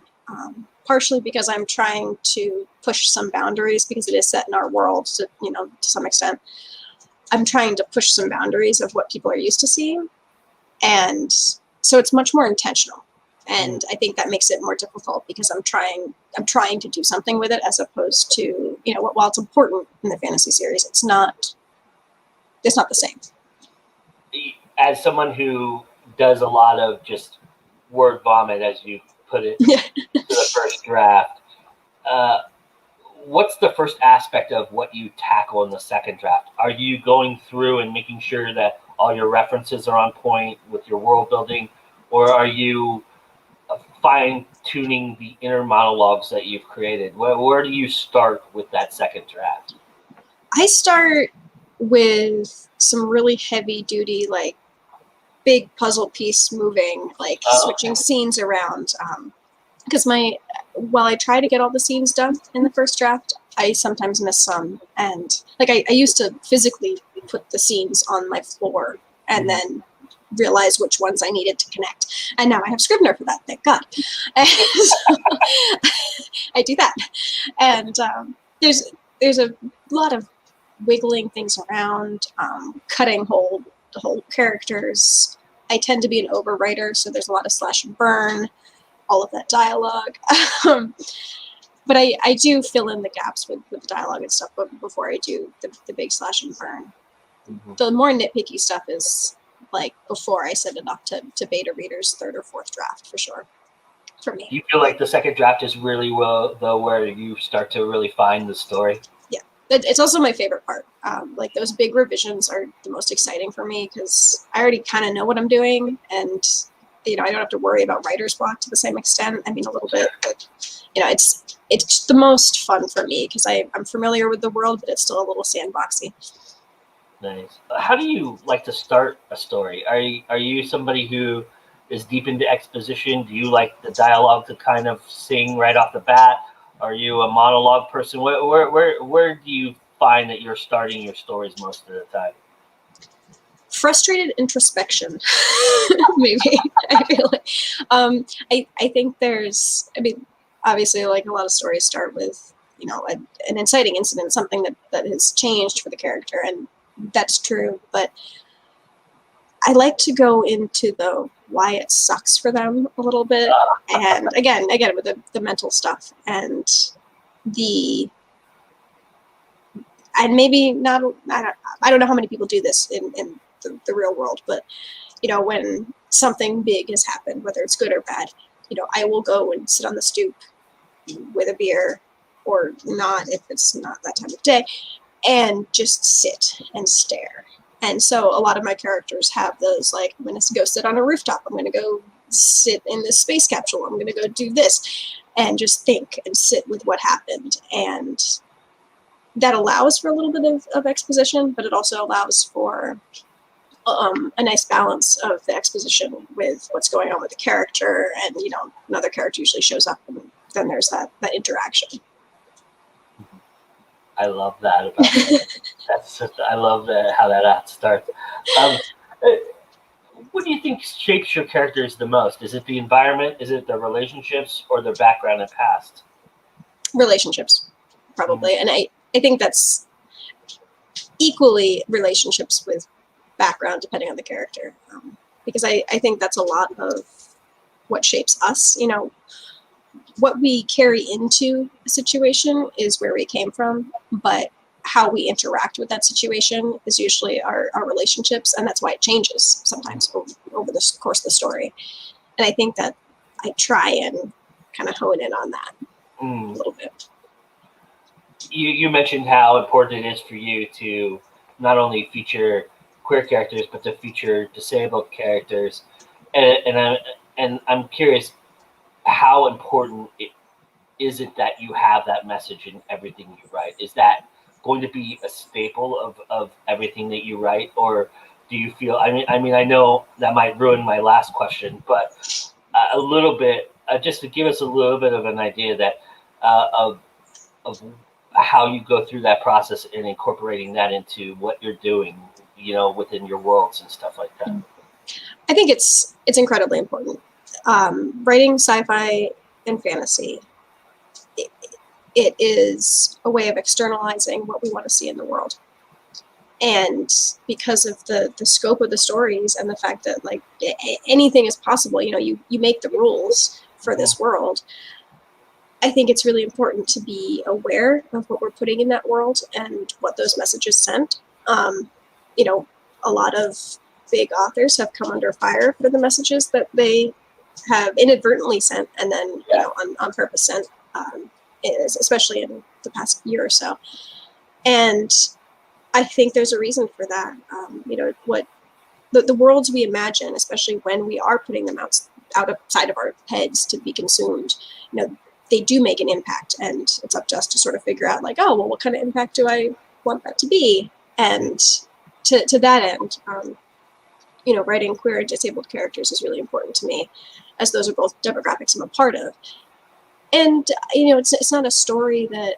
Speaker 1: partially because I'm trying to push some boundaries because it is set in our world, so, to some extent. I'm trying to push some boundaries of what people are used to seeing. And so it's much more intentional. And I think that makes it more difficult because I'm trying to do something with it, as opposed to, while it's important in the fantasy series, it's not the same.
Speaker 2: As someone who does a lot of just word vomit, as you put it, to the first draft, what's the first aspect of what you tackle in the second draft? Are you going through and making sure that all your references are on point with your world building, or are you fine-tuning the inner monologues that you've created? Where do you start with that second draft?
Speaker 1: I start with some really heavy-duty, like, big puzzle piece moving, like switching scenes around. Because while I try to get all the scenes done in the first draft, I sometimes miss some. And like I used to physically put the scenes on my floor and then realize which ones I needed to connect. And now I have Scrivener for that, thank God. And so I do that. And there's a lot of wiggling things around, cutting whole characters. I tend to be an overwriter, so there's a lot of slash and burn, all of that dialogue. But I do fill in the gaps with the dialogue and stuff before I do the big slash and burn.
Speaker 2: Mhm.
Speaker 1: The more nitpicky stuff is like before I send it off to beta readers, third or fourth draft for sure, for me.
Speaker 2: Do you feel like the second draft is really where you start to really find the story?
Speaker 1: Yeah, it's also my favorite part. Like those big revisions are the most exciting for me because I already kind of know what I'm doing, and I don't have to worry about writer's block to the same extent. I mean, a little bit, but it's the most fun for me because I'm familiar with the world, but it's still a little sandboxy.
Speaker 2: Nice. How do you like to start a story? Are you somebody who is deep into exposition? Do you like the dialogue to kind of sing right off the bat? Are you a monologue person? Where do you find that you're starting your stories most of the time?
Speaker 1: Frustrated introspection, maybe. I feel like I think obviously, like a lot of stories start with an inciting incident, something that has changed for the character, and that's true. But I like to go into the why it sucks for them a little bit, and again with the mental stuff and maybe not. I don't know how many people do this in the real world, but when something big has happened, whether it's good or bad, I will go and sit on the stoop with a beer or not if it's not that time of day, and just sit and stare. And so a lot of my characters have those, like, I'm going to go sit on a rooftop, I'm going to go sit in this space capsule, I'm going to go do this, and just think and sit with what happened. And that allows for a little bit of exposition, but it also allows for a nice balance of the exposition with what's going on with the character, and another character usually shows up, and then there's that interaction.
Speaker 2: I love that about I love how that starts. What do you think shapes your characters the most? Is it the environment? Is it the relationships, or their background and past?
Speaker 1: Relationships, probably. Mm-hmm. And I think that's equally relationships with background, depending on the character, because I think that's a lot of what shapes us. What we carry into a situation is where we came from, but how we interact with that situation is usually our relationships, and that's why it changes sometimes over the course of the story. And I think that I try and kind of hone in on that a little bit.
Speaker 2: You mentioned how important it is for you to not only feature queer characters, but to feature disabled characters, and I'm curious, how important is it that you have that message in everything you write? Is that going to be a staple of everything that you write, or do you feel? I mean, I know that might ruin my last question, but a little bit, just to give us a little bit of an idea that of how you go through that process and incorporating that into what you're doing, within your worlds and stuff like that.
Speaker 1: I think it's incredibly important. Writing sci-fi and fantasy, it is a way of externalizing what we want to see in the world. And because of the scope of the stories and the fact that like anything is possible, you make the rules for this world. I think it's really important to be aware of what we're putting in that world and what those messages sent. A lot of big authors have come under fire for the messages that they have inadvertently sent and then on purpose sent, especially in the past year or so. And I think there's a reason for that. What the worlds we imagine, especially when we are putting them outside of our heads to be consumed, they do make an impact, and it's up to us to sort of figure out, like, oh, well, what kind of impact do I want that to be? And to that end, writing queer and disabled characters is really important to me, as those are both demographics I'm a part of. And, it's not a story that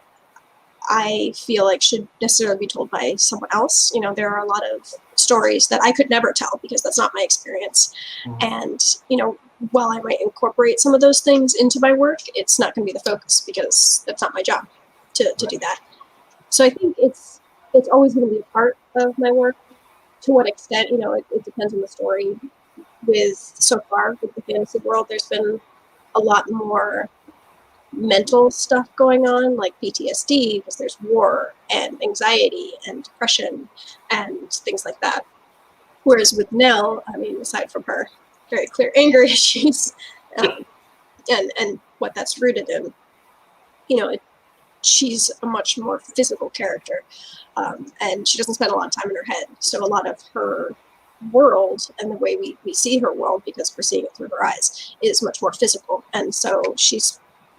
Speaker 1: I feel like should necessarily be told by someone else. There are a lot of stories that I could never tell because that's not my experience. And, you know, while I might incorporate some of those things into my work, it's not going to be the focus because that's not my job to do that. So I think it's always going to be a part of my work. To what extent, you know, it depends on the story. So far with the fantasy world, there's been a lot more mental stuff going on, like PTSD, because there's war and anxiety and depression and things like that. Whereas with Nell, I mean, aside from her very clear anger issues and what that's rooted in, you know, she's a much more physical character, and she doesn't spend a lot of time in her head. So a lot of her world and the way we see her world, because we're seeing it through her eyes, is much more physical. And so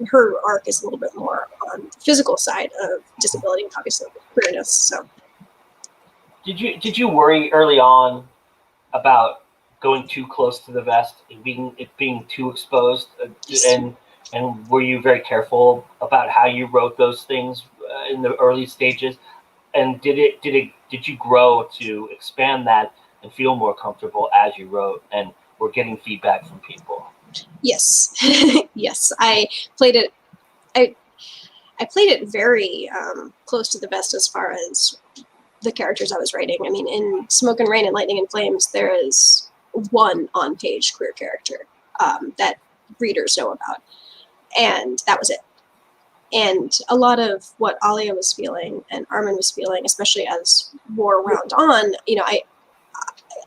Speaker 1: her arc is a little bit more on the physical side of disability and obviously queerness. So
Speaker 2: did you worry early on about going too close to the vest, it being too exposed, and were you very careful about how you wrote those things in the early stages? And did you grow to expand that and feel more comfortable as you wrote and were getting feedback from people?
Speaker 1: Yes. Yes, I played it. I played it very close to the vest as far as the characters I was writing. I mean, in Smoke and Rain and Lightning and Flames, there is one on-page queer character that readers know about, and that was it. And a lot of what Alia was feeling and Armin was feeling, especially as war wound on, you know,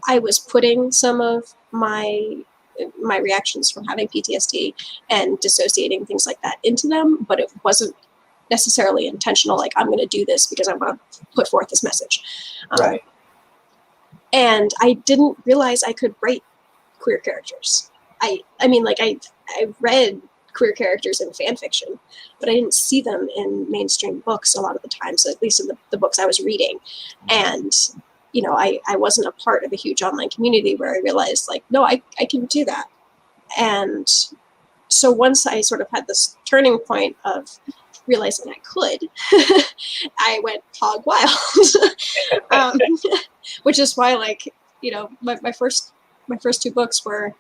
Speaker 1: I was putting some of my reactions from having PTSD and dissociating, things like that, into them, but it wasn't necessarily intentional, like, I'm going to do this because I want to put forth this message.
Speaker 2: Right.
Speaker 1: And I didn't realize I could write queer characters. I mean, like, I read queer characters in fan fiction, but I didn't see them in mainstream books a lot of the time, so at least in the books I was reading. And, you know, I wasn't a part of a huge online community where I realized, like, no, I can do that. And so once I sort of had this turning point of realizing I could, I went hog wild. Which is why, like, you know, my first two books were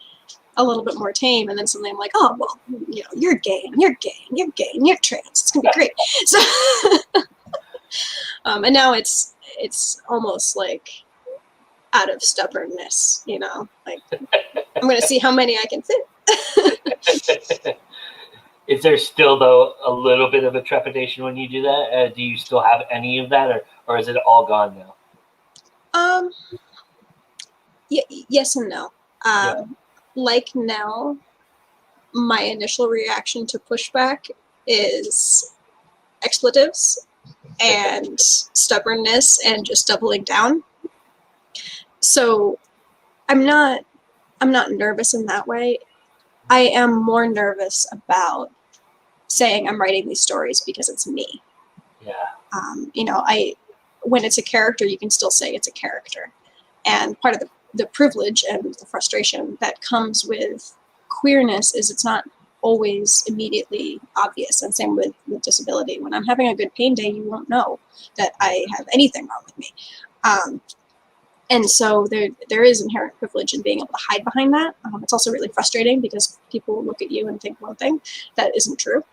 Speaker 1: a little bit more tame, and then suddenly I'm like, oh, well, you know, you're gay, and you're gay, and you're gay, and you're trans. It's gonna be great. So, and now it's almost like out of stubbornness, you know, like, I'm gonna see how many I can fit.
Speaker 2: Is there still, though, a little bit of a trepidation when you do that? Do you still have any of that, or is it all gone now?
Speaker 1: Yes and no. Like Nell, my initial reaction to pushback is expletives and stubbornness and just doubling down. So I'm not nervous in that way. I am more nervous about saying I'm writing these stories because it's me.
Speaker 2: Yeah.
Speaker 1: You know, when it's a character, you can still say it's a character. And part of the privilege and the frustration that comes with queerness is it's not always immediately obvious. And same with disability. When I'm having a good pain day, you won't know that I have anything wrong with me. And so there is inherent privilege in being able to hide behind that. It's also really frustrating because people look at you and think one thing that isn't true.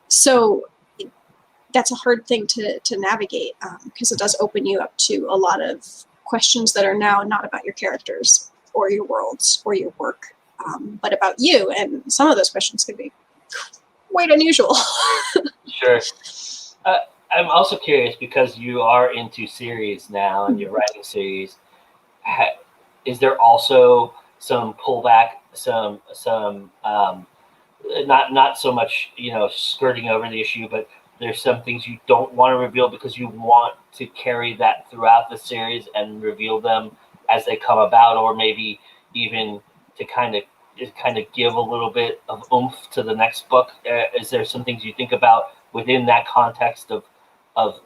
Speaker 1: So that's a hard thing to navigate, because it does open you up to a lot of questions that are now not about your characters or your worlds or your work, but about you. And some of those questions can be quite unusual.
Speaker 2: Sure. I'm also curious, because you are into series now and you're writing series. Is there also some pullback, some not so much, you know, skirting over the issue, but there's some things you don't want to reveal because you want to carry that throughout the series and reveal them as they come about, or maybe even to kind of give a little bit of oomph to the next book? Is there some things you think about within that context of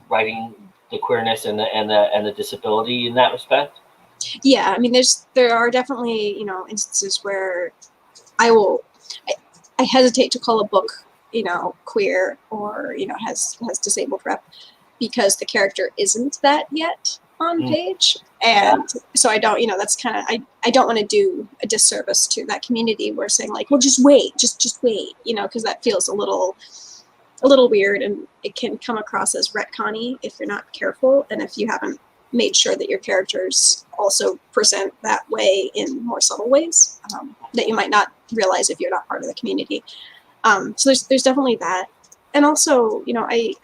Speaker 2: writing the queerness and the disability in that respect?
Speaker 1: Yeah, I mean, there are definitely, you know, instances where I hesitate to call a book, you know, queer or, you know, has disabled rep because the character isn't that yet. on page. And so I don't, that's kind of, I don't want to do a disservice to that community where saying like, well, just wait, just wait, because that feels a little weird, and it can come across as retconny if you're not careful, and if you haven't made sure that your characters also present that way in more subtle ways that you might not realize if you're not part of the community. So there's definitely that. And also, I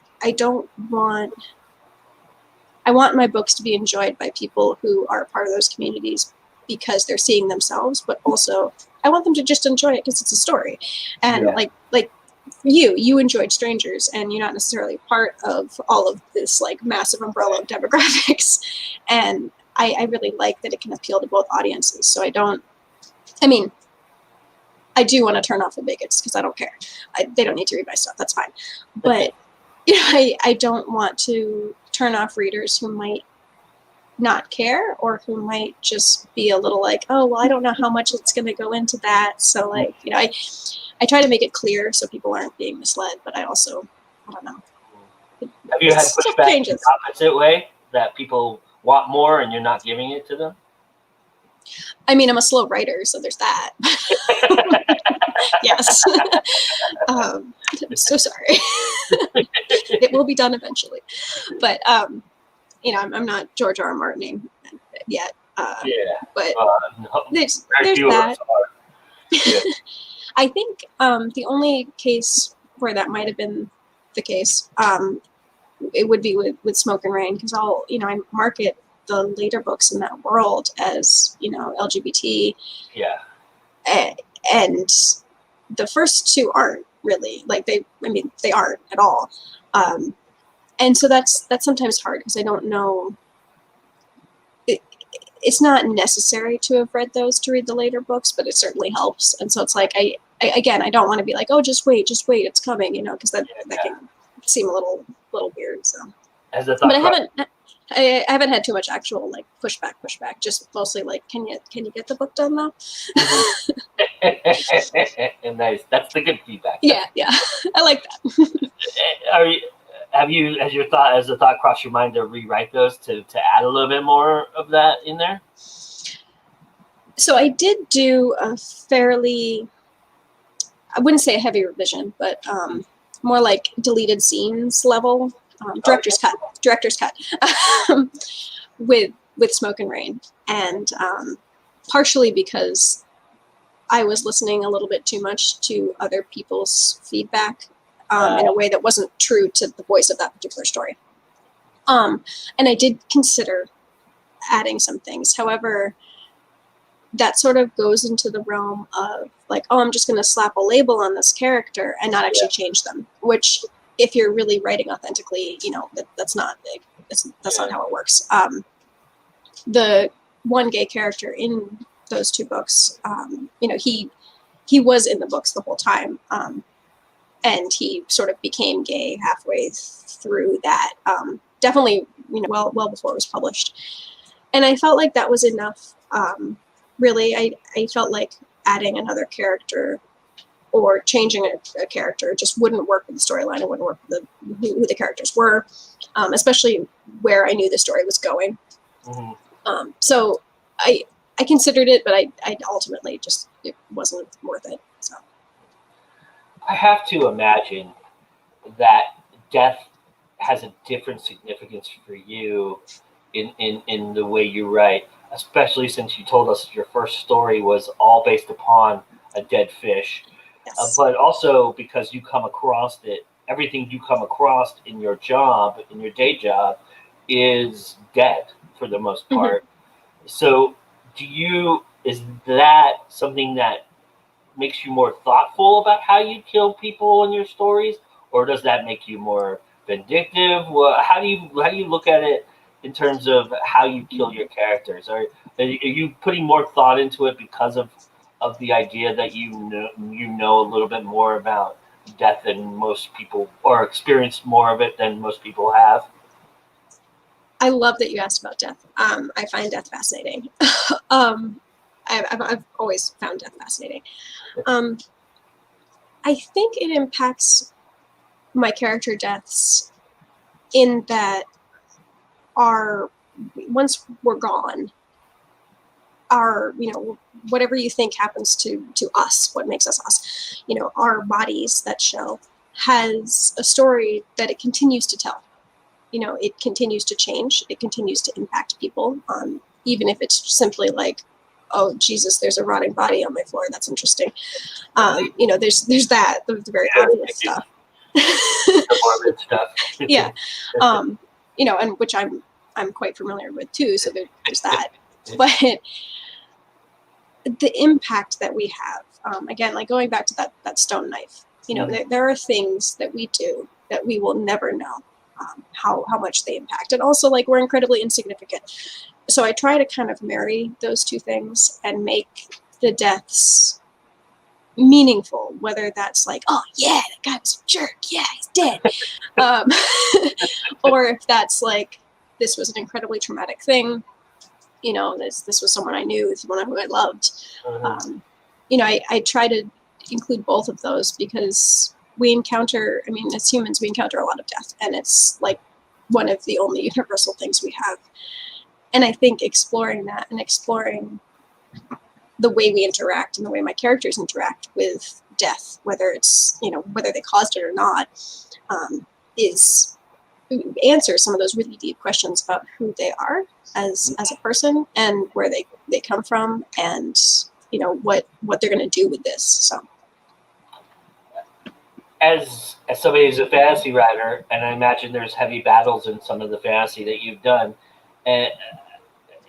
Speaker 1: want my books to be enjoyed by people who are part of those communities because they're seeing themselves, but also I want them to just enjoy it because it's a story. And like you enjoyed Strangers, and you're not necessarily part of all of this like massive umbrella of demographics. And I really like that it can appeal to both audiences. So I do want to turn off the bigots because I don't care. They don't need to read my stuff. That's fine. But I don't want to turn off readers who might not care, or who might just be a little like, oh, well, I don't know how much it's going to go into that. So like, I try to make it clear so people aren't being misled, but I don't know.
Speaker 2: Have you had pushback in the opposite way, that people want more and you're not giving it to them?
Speaker 1: I mean, I'm a slow writer, so there's that. Yes. I'm so sorry. It will be done eventually. But, I'm not George R. R. Martining yet. But there's that. Yeah. I think the only case where that might have been the case, it would be with Smoke and Rain, because I market the later books in that world as, LGBT.
Speaker 2: Yeah.
Speaker 1: And the first two aren't really, like they aren't at all. And so that's sometimes hard because I don't know. It's not necessary to have read those to read the later books, but it certainly helps. And so it's like, I don't want to be like, oh, just wait, it's coming, because that can seem a little weird. So, but I haven't had too much actual like pushback. Just mostly like, can you get the book done though?
Speaker 2: Nice. That's the good feedback.
Speaker 1: Yeah, I like that.
Speaker 2: Has the thought crossed your mind to rewrite those to add a little bit more of that in there?
Speaker 1: So I did do a fairly, I wouldn't say a heavy revision, but more like deleted scenes level, director's cut with Smoke and Rain. And partially because I was listening a little bit too much to other people's feedback in a way that wasn't true to the voice of that particular story. And I did consider adding some things. However, that sort of goes into the realm of like, oh, I'm just going to slap a label on this character and not actually change them, which if you're really writing authentically, that's not not how it works. The one gay character in those two books, he was in the books the whole time. And he sort of became gay halfway through that, definitely, well before it was published. And I felt like that was enough. Really, I felt like adding another character or changing a character just wouldn't work with the storyline. It wouldn't work with who the characters were, especially where I knew the story was going. Mm-hmm. So I considered it, but I ultimately just, it wasn't worth it. So
Speaker 2: I have to imagine that death has a different significance for you in the way you write, especially since you told us your first story was all based upon a dead fish. Yes. But also because you come across it, everything you come across in your job, in your day job, is dead for the most part. Mm-hmm. So is that something that makes you more thoughtful about how you kill people in your stories, or does that make you more vindictive? Well, how do you look at it in terms of how you kill your characters? Are you putting more thought into it because of the idea that you know a little bit more about death than most people, or experienced more of it than most people have?
Speaker 1: I love that you asked about death. I find death fascinating. I've always found death fascinating. I think it impacts my character deaths in that our once we're gone, our, whatever you think happens to us, what makes us us, our bodies, that shell, has a story that it continues to tell. It continues to change. It continues to impact people, even if it's simply like, oh, Jesus, there's a rotting body on my floor. That's interesting. There's that, the very obvious stuff.
Speaker 2: The morbid stuff.
Speaker 1: Yeah. And which I'm quite familiar with too. So there's that. But the impact that we have, again, like going back to that stone knife, there are things that we do that we will never know how much they impact. And also, like, we're incredibly insignificant. So I try to kind of marry those two things and make the deaths meaningful, whether that's like, oh yeah, that guy was a jerk, yeah, he's dead. Or if that's like, this was an incredibly traumatic thing, this was someone I knew, someone who I loved. I try to include both of those because we encounter, as humans, we encounter a lot of death, and it's like one of the only universal things we have. And I think exploring that and exploring the way we interact and the way my characters interact with death, whether it's, whether they caused it or not, answer some of those really deep questions about who they are as a person and where they come from, and what they're going to do with this. So
Speaker 2: as somebody who's a fantasy writer, and I imagine there's heavy battles in some of the fantasy that you've done,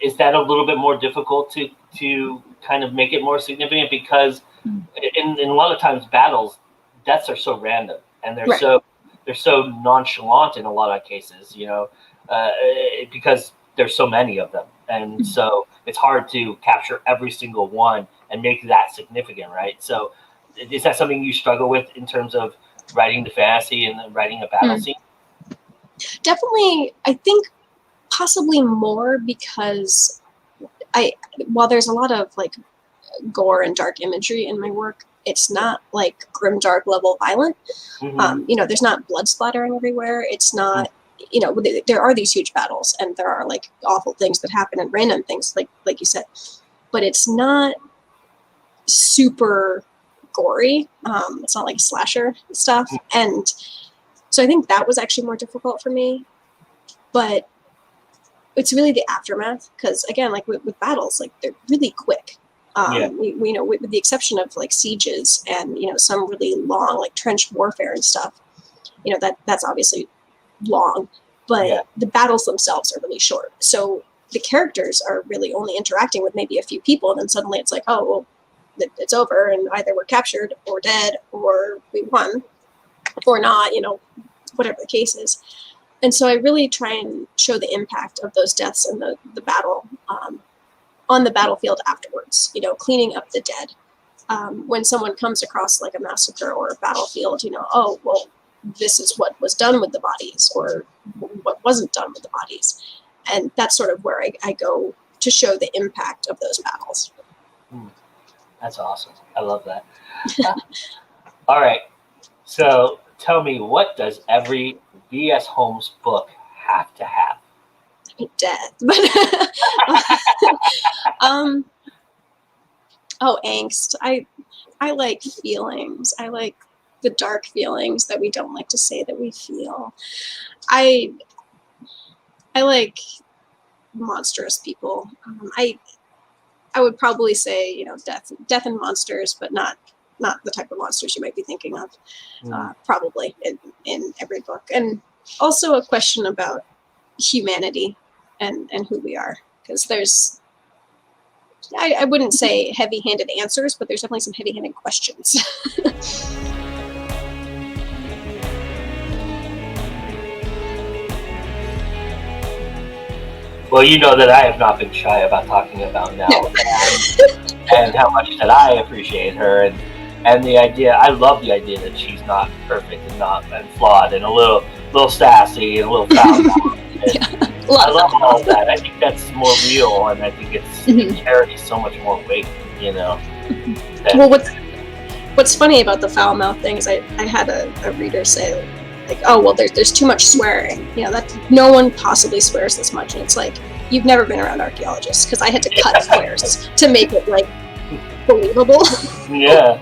Speaker 2: is that a little bit more difficult to kind of make it more significant? Because in a lot of times battles, deaths are so random, and they're so nonchalant in a lot of cases, because there's so many of them, and so it's hard to capture every single one and make that significant, right? So is that something you struggle with in terms of writing the fantasy and writing a battle scene?
Speaker 1: Definitely, I think possibly more, because while there's a lot of like gore and dark imagery in my work, it's not like grimdark level violent. There's not blood splattering everywhere. It's not, there are these huge battles, and there are like awful things that happen and random things, like you said, but it's not super gory. It's not like slasher stuff. And so I think that was actually more difficult for me, but it's really the aftermath, because again, like with battles, like they're really quick. With the exception of like sieges and some really long like trench warfare and stuff, that's obviously long, but the battles themselves are really short. So the characters are really only interacting with maybe a few people, and then suddenly it's like, oh well, it's over, and either we're captured or dead or we won or not, whatever the case is. And so I really try and show the impact of those deaths and the battle on the battlefield afterwards, cleaning up the dead. When someone comes across like a massacre or a battlefield, oh, well, this is what was done with the bodies or what wasn't done with the bodies. And that's sort of where I go to show the impact of those battles.
Speaker 2: That's awesome. I love that. All right. So tell me, what does every V.S. Holmes book have to have?
Speaker 1: Death. But angst. I like feelings. I like the dark feelings that we don't like to say that we feel. I like monstrous people. I would probably say, death and monsters, but not the type of monsters you might be thinking of, probably in every book. And also a question about humanity and who we are, because there's, I wouldn't say heavy-handed answers, but there's definitely some heavy-handed questions.
Speaker 2: Well, you know that I have not been shy about talking about Nell and how much that I appreciate her, and the idea. I love the idea that she's not perfect and flawed and a little sassy and a little foul. I love all of that. I think that's more real, and I think it carries so much more weight. Well,
Speaker 1: what's funny about the foul mouth thing is I had a reader say, like, oh well, there's too much swearing. That no one possibly swears this much, and it's like, you've never been around archaeologists, because I had to cut squares to make it like believable.
Speaker 2: Yeah.